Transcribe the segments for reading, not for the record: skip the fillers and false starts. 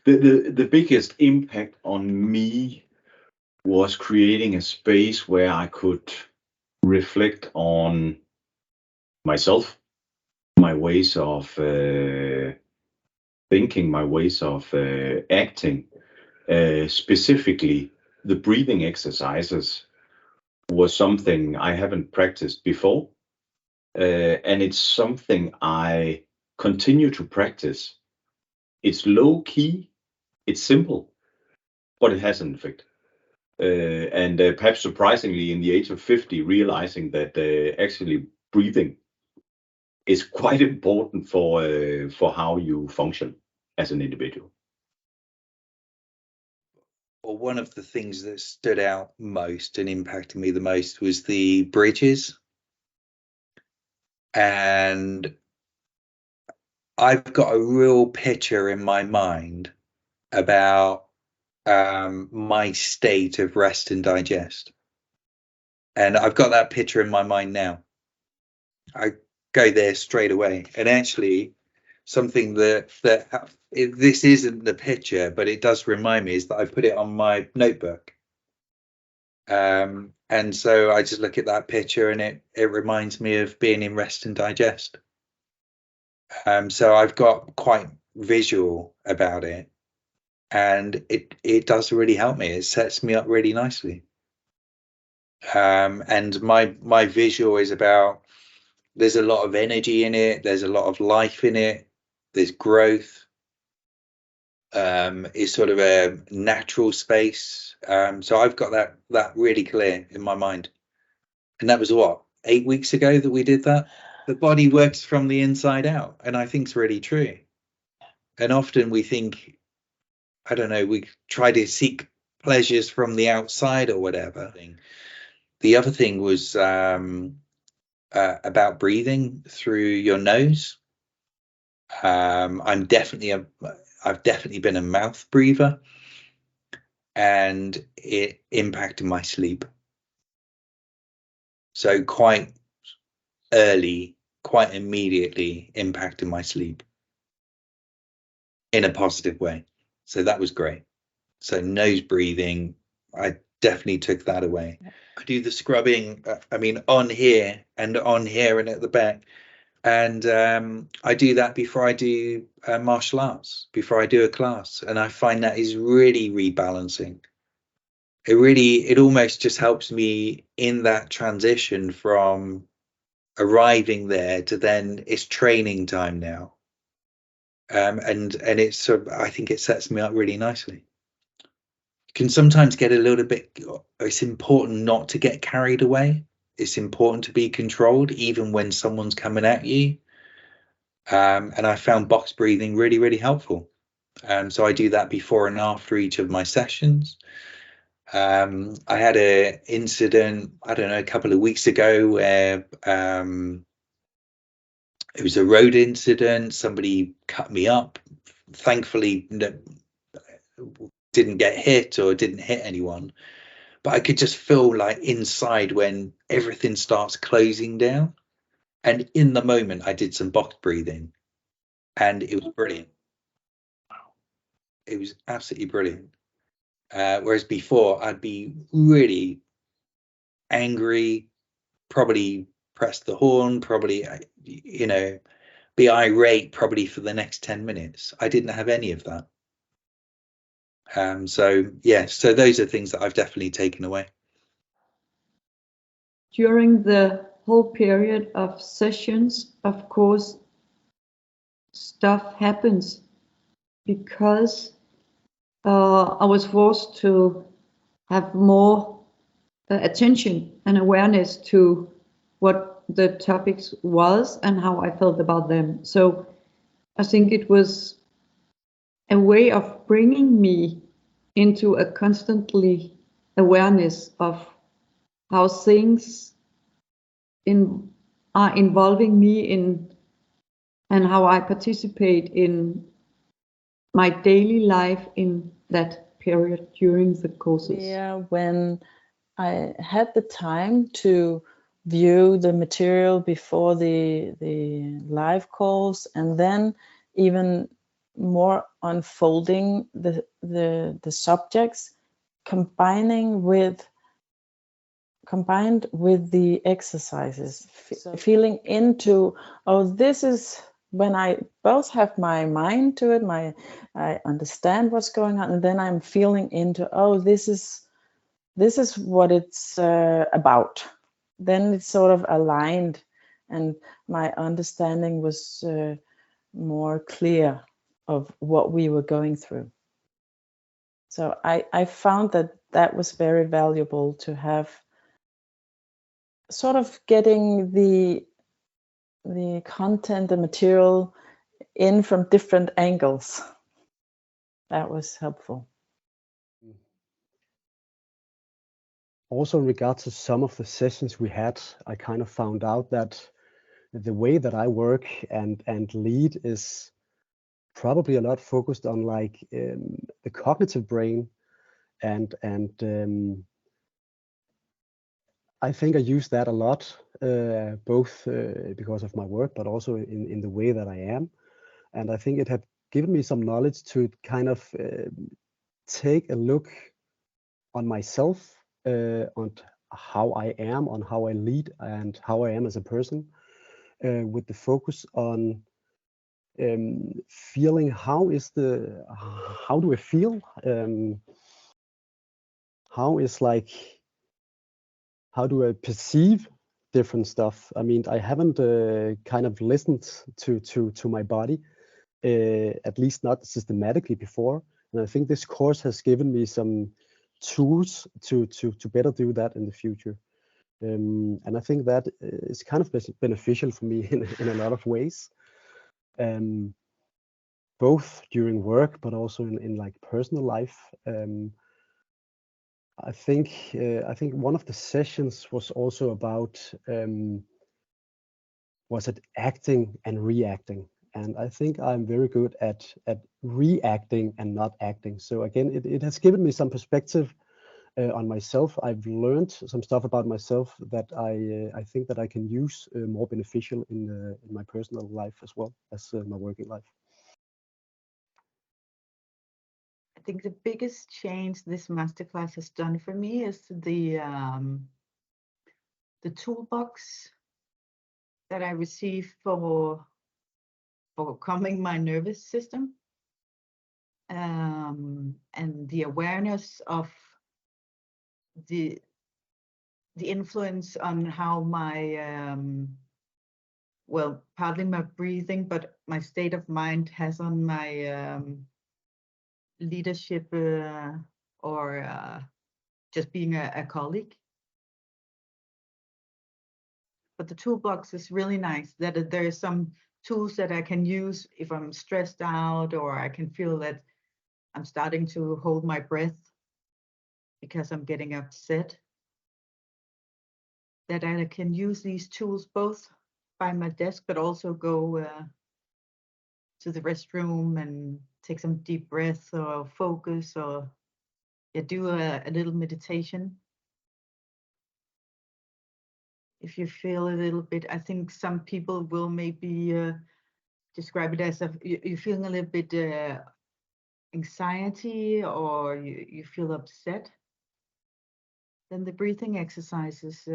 The biggest impact on me was creating a space where I could reflect on myself, my ways of thinking, my ways of acting. Specifically, the breathing exercises was something I haven't practiced before. And it's something I continue to practice. It's low key, it's simple, but it has an effect. And perhaps surprisingly, in the age of 50, realizing that actually breathing is quite important for how you function as an individual. Well, one of the things that stood out most and impacted me the most was the bridges. And I've got a real picture in my mind about my state of rest and digest. And I've got that picture in my mind now. I go there straight away. And actually, something that this isn't the picture, but it does remind me, is that I put it on my notebook. And so I just look at that picture and it reminds me of being in rest and digest. So I've got quite visual about it, and it does really help me. It sets me up really nicely. And my visual is about, there's a lot of energy in it, there's a lot of life in it, there's growth. It's sort of a natural space. So I've got that really clear in my mind. And that was what, 8 weeks ago that we did that? The body works from the inside out, and I think it's really true. And often we think, I don't know, we try to seek pleasures from the outside or whatever. The other thing was about breathing through your nose. I've definitely been a mouth breather, and it impacted my sleep. So quite early, quite immediately impacted my sleep in a positive way. So that was great. So nose breathing, I definitely took that away. I do the scrubbing, on here and at the back. And I do that before I do martial arts, before I do a class. And I find that is really rebalancing. It almost just helps me in that transition from arriving there to then it's training time now. And it's I think it sets me up really nicely. Can sometimes get a little bit, it's important not to get carried away. It's important to be controlled, even when someone's coming at you. And I found box breathing really, really helpful. So I do that before and after each of my sessions. I had an incident, I don't know, a couple of weeks ago where it was a road incident. Somebody cut me up. Thankfully, didn't get hit or didn't hit anyone. But I could just feel like inside when everything starts closing down. And in the moment, I did some box breathing, and it was brilliant. It was absolutely brilliant. Whereas before, I'd be really angry, probably press the horn, probably, be irate probably for the next 10 minutes. I didn't have any of that. So those are things that I've definitely taken away. During the whole period of sessions, of course, stuff happens because I was forced to have more attention and awareness to what the topics was and how I felt about them. So I think it was a way of bringing me into a constantly awareness of how things are involving me in, and how I participate in my daily life in that period during the courses. Yeah, when I had the time to view the material before the live calls, and then even more unfolding the subjects, combined with the exercises, feeling into, oh, this is when I both have my mind to it, I understand what's going on, and then I'm feeling into, oh, this is what it's about. Then it's sort of aligned, and my understanding was more clear of what we were going through. So I found that was very valuable to have, sort of getting the content, the material in from different angles. That was helpful. Also, in regard to some of the sessions we had, I kind of found out that the way that I work and lead is probably a lot focused on like the cognitive brain, and I think I use that a lot, both because of my work, but also in the way that I am. And I think it had given me some knowledge to kind of take a look on myself, on how I am, on how I lead, and how I am as a person, with the focus on feeling how do I feel, how do I perceive different stuff. I mean, I haven't kind of listened to my body, at least not systematically before, and I think this course has given me some tools to better do that in the future. And I think that is kind of beneficial for me in a lot of ways, both during work but also in like personal life. I think one of the sessions was also about was it acting and reacting, and I think I'm very good at reacting and not acting. So again, it has given me some perspective on myself. I've learned some stuff about myself that I think that I can use more beneficial in my personal life as well as my working life. I think the biggest change this masterclass has done for me is the toolbox that I receive for calming my nervous system, and the awareness of the influence on how my well, partly my breathing, but my state of mind has on my leadership, or just being a colleague. But the toolbox is really nice, that there are some tools that I can use if I'm stressed out, or I can feel that I'm starting to hold my breath because I'm getting upset, that I can use these tools both by my desk, but also go to the restroom and take some deep breaths, or focus, or do a little meditation. If you feel a little bit, I think some people will maybe describe it as you're feeling a little bit anxiety, or you feel upset, then the breathing exercises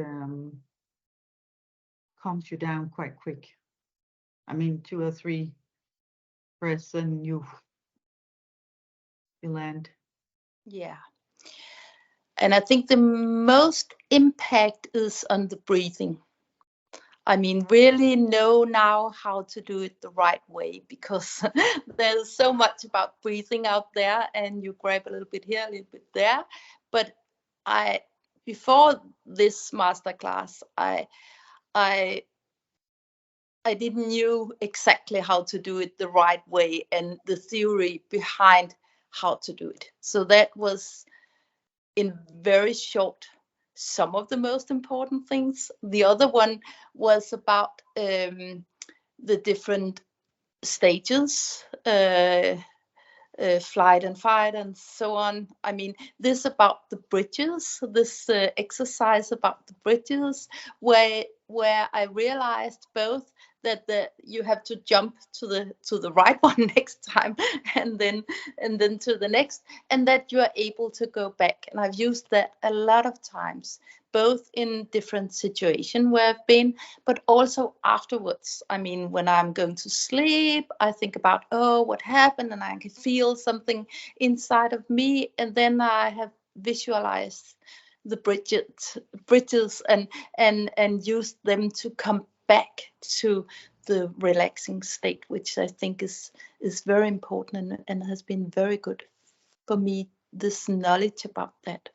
calms you down quite quick. I mean, 2 or 3 breaths and you land. Yeah. And I think the most impact is on the breathing. I mean, really know now how to do it the right way, because there's so much about breathing out there, and you grab a little bit here, a little bit there. But before this masterclass, I didn't know exactly how to do it the right way and the theory behind how to do it. So that was in very short some of the most important things. The other one was about the different stages, flight and fight and so on. I mean, this about the bridges, this exercise about the bridges, where I realized both that you have to jump to the right one next time, and then to the next, and that you are able to go back. And I've used that a lot of times, both in different situations where I've been, but also afterwards. I mean, when I'm going to sleep, I think about, oh, what happened, and I can feel something inside of me, and then I have visualized the bridges and use them to come back to the relaxing state, which I think is very important and has been very good for me, this knowledge about that.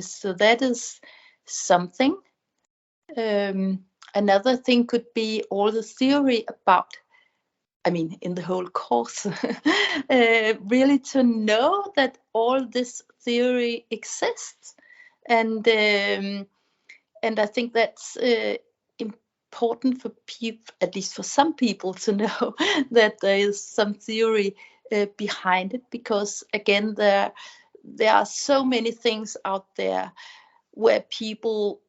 So that is something. Another thing could be all the theory about, I mean, in the whole course, really to know that all this theory exists. And I think that's important for people, at least for some people, to know that there is some theory behind it, because again, there are so many things out there where people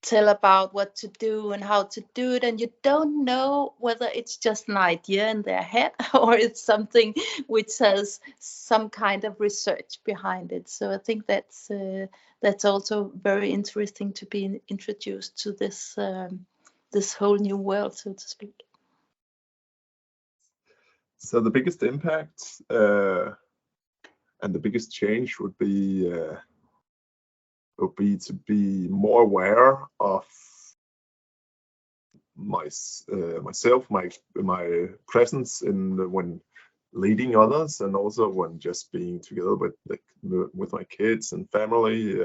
tell about what to do and how to do it, and you don't know whether it's just an idea in their head or it's something which has some kind of research behind it. So I think that's also very interesting to be introduced to this this whole new world, so to speak. So the biggest impact and the biggest change would be to be more aware of myself, my presence when leading others, and also when just being together with my kids and family.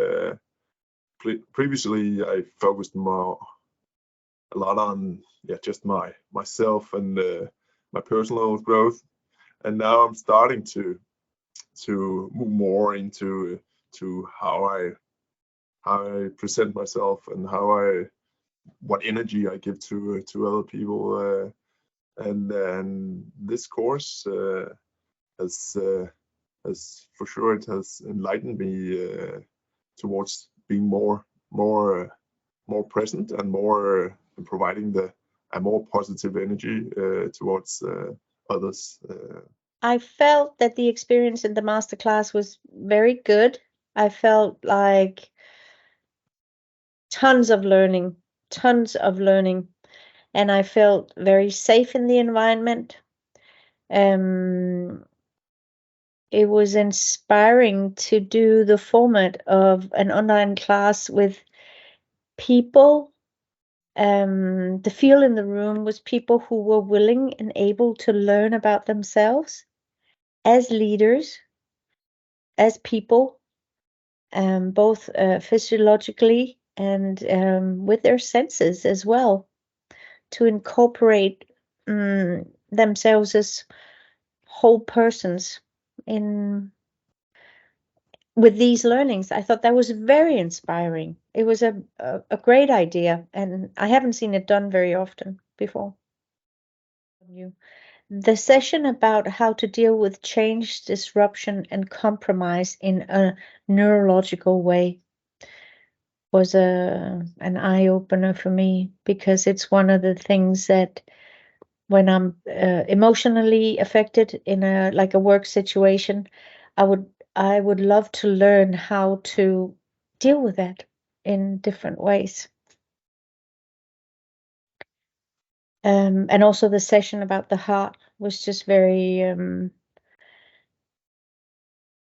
Previously, I focused a lot on just myself and my personal growth, and now I'm starting to move more into how I present myself and what energy I give to other people, and this course has for sure, it has enlightened me towards being more present and more providing a more positive energy towards others. I felt that the experience in the masterclass was very good. I felt like tons of learning, and I felt very safe in the environment. It was inspiring to do the format of an online class with people. The feel in the room was people who were willing and able to learn about themselves as leaders, as people, both physiologically and with their senses as well, to incorporate themselves as whole persons with these learnings. I thought that was very inspiring. It was a great idea, and I haven't seen it done very often before. The session about how to deal with change, disruption, and compromise in a neurological way was an eye-opener for me, because it's one of the things that when I'm emotionally affected in a work situation, I would love to learn how to deal with that in different ways. And also the session about the heart was just very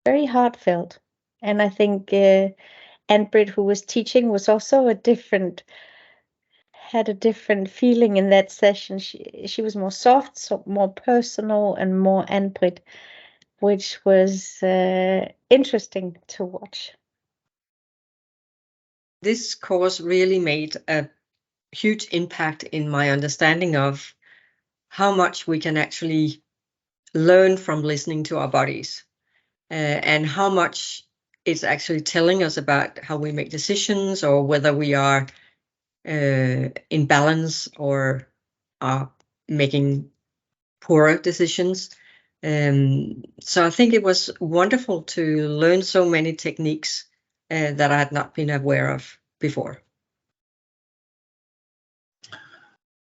very heartfelt. And I think Ann-Britt, who was teaching, was also had a different feeling in that session. She was more soft, so more personal, and more Ann-Britt, which was interesting to watch. This course really made a huge impact in my understanding of how much we can actually learn from listening to our bodies, and how much it's actually telling us about how we make decisions, or whether we are in balance or are making poorer decisions. So I think it was wonderful to learn so many techniques that I had not been aware of before.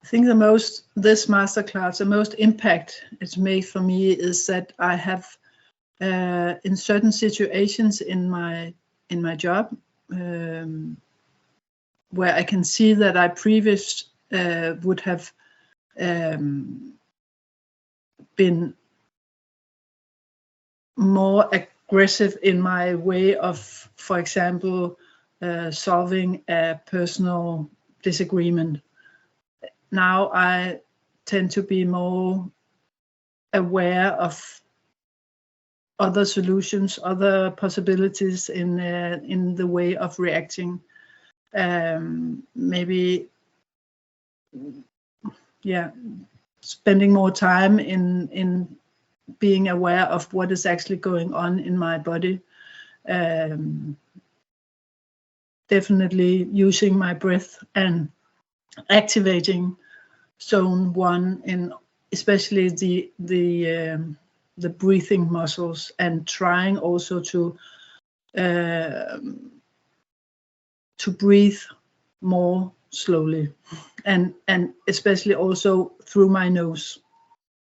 think this masterclass, the most impact it's made for me is that I have in certain situations in my job where I can see that I previous would have been more aggressive in my way of, for example, solving a personal disagreement. Now I tend to be more aware of other solutions, other possibilities in the way of reacting. Maybe, yeah, spending more time in being aware of what is actually going on in my body. Definitely using my breath and activating zone 1 in especially the breathing muscles, and trying also to breathe more slowly, and especially also through my nose.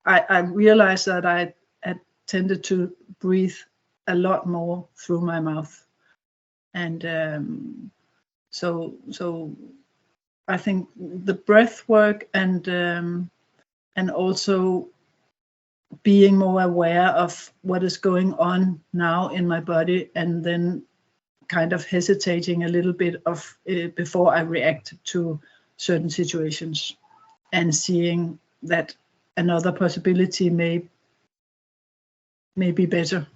I realized that I had tended to breathe a lot more through my mouth, and so I think the breath work and also being more aware of what is going on now in my body, and then kind of hesitating a little bit of before I react to certain situations, and seeing that another possibility may be better.